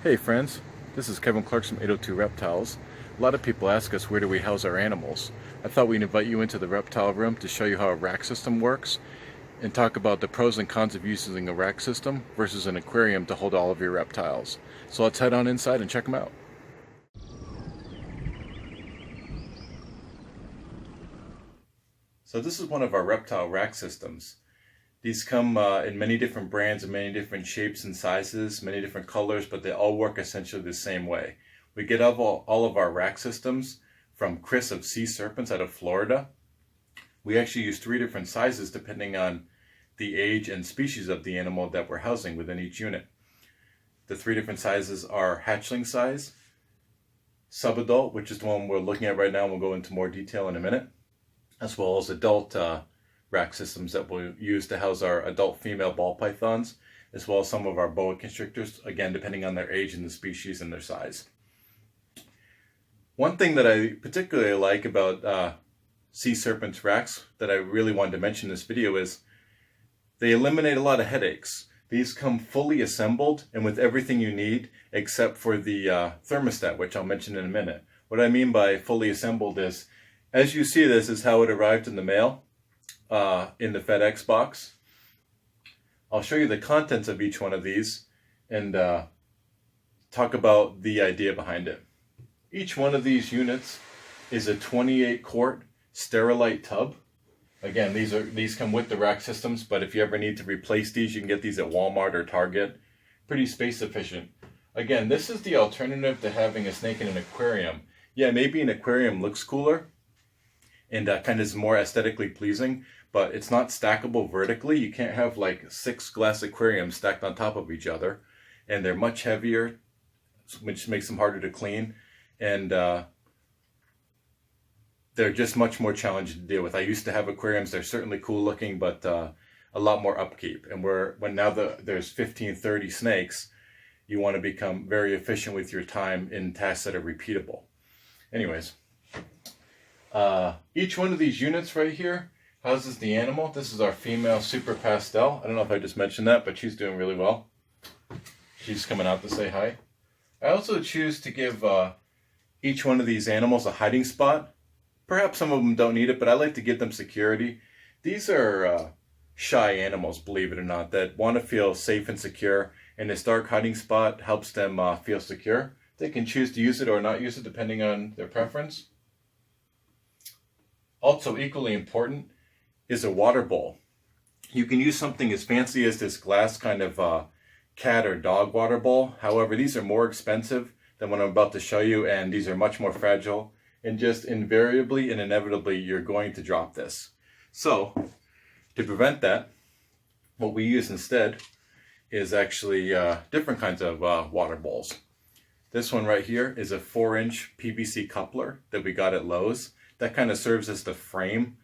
Hey friends, this is Kevin Clark from 802 Reptiles. A lot of people ask us where do we house our animals. I thought we'd invite you into the reptile room to show you how a rack system works and talk about the pros and cons of using a rack system versus an aquarium to hold all of your reptiles. So let's head on inside and check them out. So this is one of our reptile rack systems. These come in many different brands and many different shapes and sizes, many different colors, but they all work essentially the same way. We get all of our rack systems from Chris of Sea Serpents out of Florida. We actually use 3 different sizes depending on the age and species of the animal that we're housing within each unit. The 3 different sizes are hatchling size, subadult, which is the one we're looking at right now, and we'll go into more detail in a minute, as well as adult rack systems that we'll use to house our adult female ball pythons, as well as some of our boa constrictors, again, depending on their age and the species and their size. One thing that I particularly like about Sea Serpents racks that I really wanted to mention in this video is they eliminate a lot of headaches. These come fully assembled and with everything you need except for the thermostat, which I'll mention in a minute. What I mean by fully assembled is, as you see, this is how it arrived in the mail. In the FedEx box. I'll show you the contents of each one of these and talk about the idea behind it. Each one of these units is a 28 quart Sterilite tub. Again, these come with the rack systems, but if you ever need to replace these, you can get these at Walmart or Target. Pretty space efficient. Again, this is the alternative to having a snake in an aquarium. Yeah, maybe an aquarium looks cooler and kind of is more aesthetically pleasing, but it's not stackable vertically. You can't have like 6 glass aquariums stacked on top of each other, and they're much heavier, which makes them harder to clean, and they're just much more challenging to deal with. I used to have aquariums. They're certainly cool looking, but a lot more upkeep. And when now there's 15, 30 snakes, you want to become very efficient with your time in tasks that are repeatable. Anyways, each one of these units right here houses the animal. This is our female Super Pastel. I don't know if I just mentioned that, but she's doing really well. She's coming out to say hi. I also choose to give each one of these animals a hiding spot. Perhaps some of them don't need it, but I like to give them security. These are shy animals, believe it or not, that want to feel safe and secure, and this dark hiding spot helps them feel secure. They can choose to use it or not use it depending on their preference. Also equally important is a water bowl. You can use something as fancy as this glass kind of cat or dog water bowl. However, these are more expensive than what I'm about to show you, and these are much more fragile, and just invariably and inevitably you're going to drop this. So to prevent that, what we use instead is actually different kinds of water bowls. This one right here is a 4-inch PVC coupler that we got at Lowe's. That kind of serves as the frame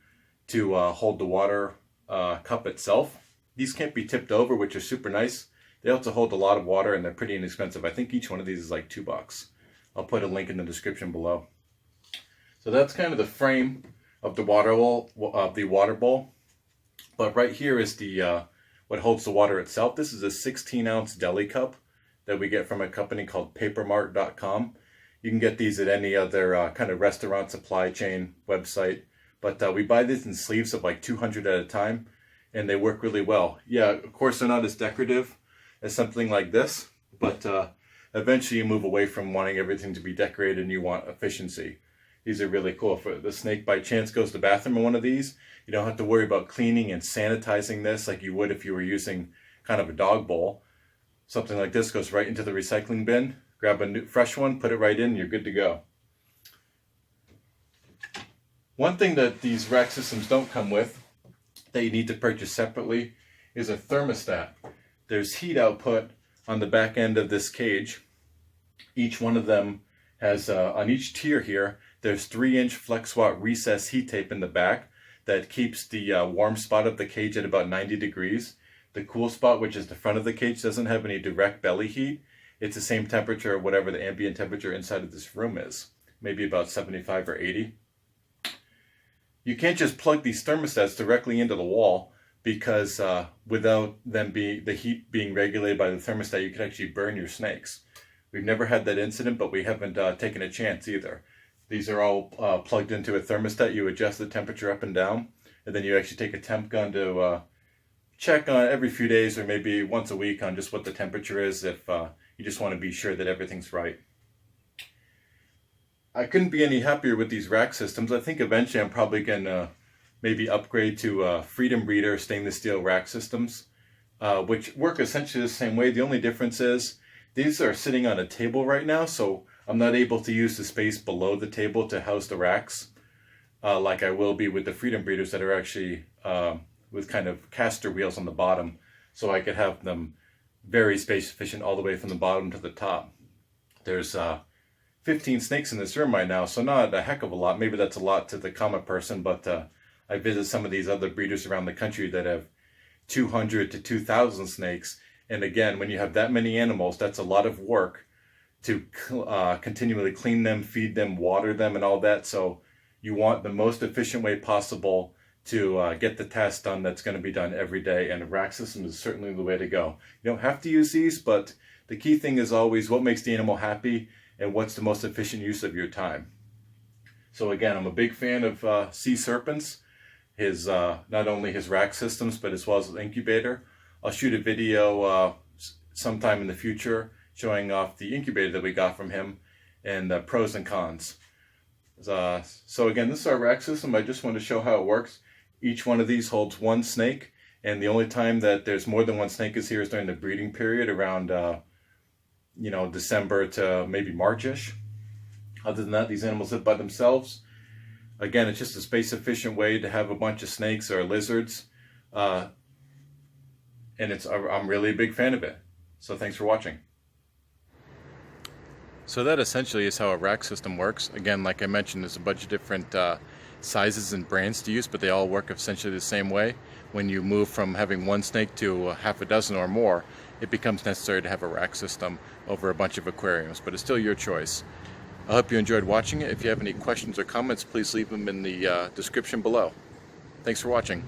to hold the water cup itself. These can't be tipped over, which are super nice. They also hold a lot of water, and they're pretty inexpensive. I think each one of these is like $2. I'll put a link in the description below. So that's kind of the frame of the water bowl. But right here is the what holds the water itself. This is a 16-ounce deli cup that we get from a company called papermart.com. You can get these at any other kind of restaurant supply chain website. But we buy these in sleeves of like 200 at a time, and they work really well. Yeah, of course they're not as decorative as something like this, but eventually you move away from wanting everything to be decorated and you want efficiency. These are really cool. If the snake by chance goes to the bathroom in one of these, you don't have to worry about cleaning and sanitizing this like you would if you were using kind of a dog bowl. Something like this goes right into the recycling bin. Grab a new, fresh one, put it right in, and you're good to go. One thing that these rack systems don't come with, that you need to purchase separately, is a thermostat. There's heat output on the back end of this cage. Each one of them has, on each tier here, there's 3-inch flex watt recess heat tape in the back that keeps the warm spot of the cage at about 90 degrees. The cool spot, which is the front of the cage, doesn't have any direct belly heat. It's the same temperature, whatever the ambient temperature inside of this room is, maybe about 75 or 80. You can't just plug these thermostats directly into the wall because without them the heat being regulated by the thermostat, you could actually burn your snakes. We've never had that incident, but we haven't taken a chance either. These are all plugged into a thermostat. You adjust the temperature up and down, and then you actually take a temp gun to check on every few days or maybe once a week on just what the temperature is if you just want to be sure that everything's right. I couldn't be any happier with these rack systems. I think eventually I'm probably going to maybe upgrade to Freedom Breeder stainless steel rack systems, which work essentially the same way. The only difference is these are sitting on a table right now, so I'm not able to use the space below the table to house the racks like I will be with the Freedom Breeders that are actually with kind of caster wheels on the bottom, so I could have them very space efficient all the way from the bottom to the top. There's 15 snakes in this room right now, so not a heck of a lot. Maybe that's a lot to the common person, but I visit some of these other breeders around the country that have 200 to 2,000 snakes. And again, when you have that many animals, that's a lot of work to continually clean them, feed them, water them, and all that. So you want the most efficient way possible to get the task done that's going to be done every day. And a rack system is certainly the way to go. You don't have to use these, but the key thing is always what makes the animal happy and what's the most efficient use of your time. So again, I'm a big fan of Sea Serpent's, his not only his rack systems, but as well as the incubator. I'll shoot a video sometime in the future showing off the incubator that we got from him and the pros and cons. So again, this is our rack system. I just want to show how it works. Each one of these holds one snake, and the only time that there's more than one snake is here is during the breeding period around December to maybe March-ish. Other than that, these animals live by themselves. Again, it's just a space efficient way to have a bunch of snakes or lizards. And I'm really a big fan of it. So thanks for watching. So that essentially is how a rack system works. Again, like I mentioned, there's a bunch of different sizes and brands to use, but they all work essentially the same way. When you move from having one snake to half a dozen or more, it becomes necessary to have a rack system over a bunch of aquariums, but it's still your choice. I hope you enjoyed watching it. If you have any questions or comments, please leave them in the description below. Thanks for watching.